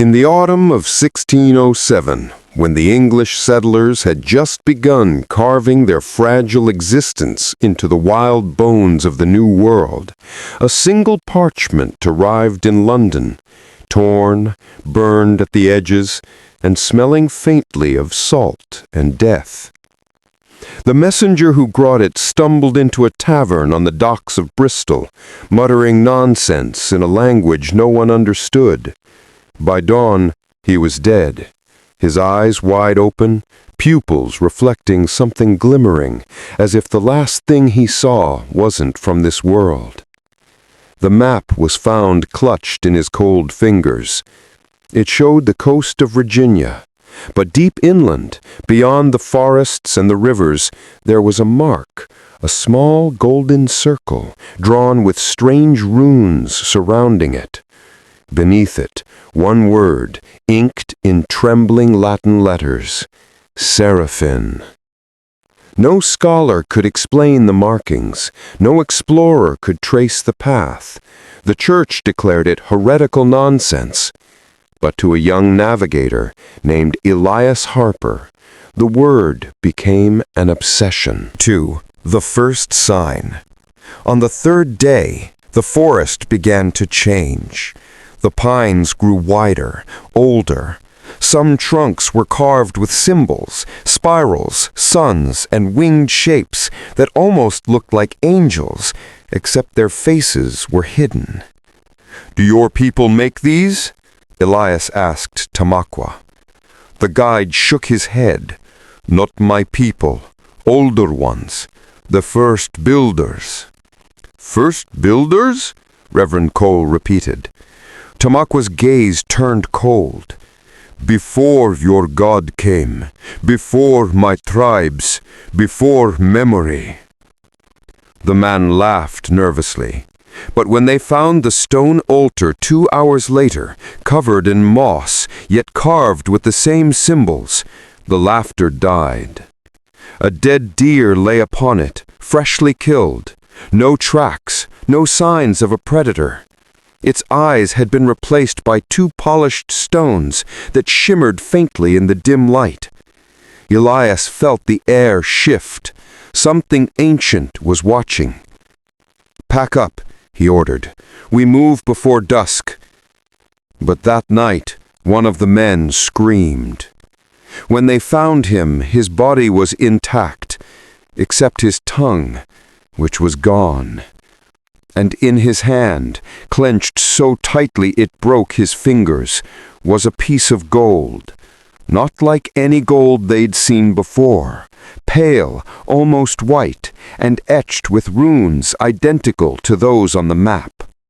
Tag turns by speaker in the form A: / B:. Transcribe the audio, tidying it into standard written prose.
A: In the autumn of 1607, when the English settlers had just begun carving their fragile existence into the wild bones of the New World, a single parchment arrived in London, torn, burned at the edges, and smelling faintly of salt and death. The messenger who brought it stumbled into a tavern on the docks of Bristol, muttering nonsense in a language no one understood. By dawn, he was dead, his eyes wide open, pupils reflecting something glimmering, as if the last thing he saw wasn't from this world. The map was found clutched in his cold fingers. It showed the coast of Virginia, but deep inland, beyond the forests and the rivers, there was a mark, a small golden circle, drawn with strange runes surrounding it. Beneath it, one word, inked in trembling Latin letters, Seraphine. No scholar could explain the markings, no explorer could trace the path. The church declared it heretical nonsense. But to a young navigator named Elias Harper, the word became an obsession. 2. The first sign. On the third day, the forest began to change. The pines grew wider, older. Some trunks were carved with symbols, spirals, suns, and winged shapes that almost looked like angels, except their faces were hidden. "Do your people make these?" Elias asked Tamaqua. The guide shook his head. "Not my people, older ones, the first builders." "First builders?" Reverend Cole repeated. Tamaqua's gaze turned cold. "Before your God came, before my tribes, before memory." The man laughed nervously. But when they found the stone altar 2 hours later, covered in moss, yet carved with the same symbols, the laughter died. A dead deer lay upon it, freshly killed. No tracks, no signs of a predator. Its eyes had been replaced by 2 polished stones that shimmered faintly in the dim light. Elias felt the air shift. Something ancient was watching. "Pack up," he ordered. "We move before dusk." But that night, one of the men screamed. When they found him, his body was intact, except his tongue, which was gone. And in his hand, clenched so tightly it broke his fingers, was a piece of gold. Not like any gold they'd seen before, pale, almost white, and etched with runes identical to those on the map.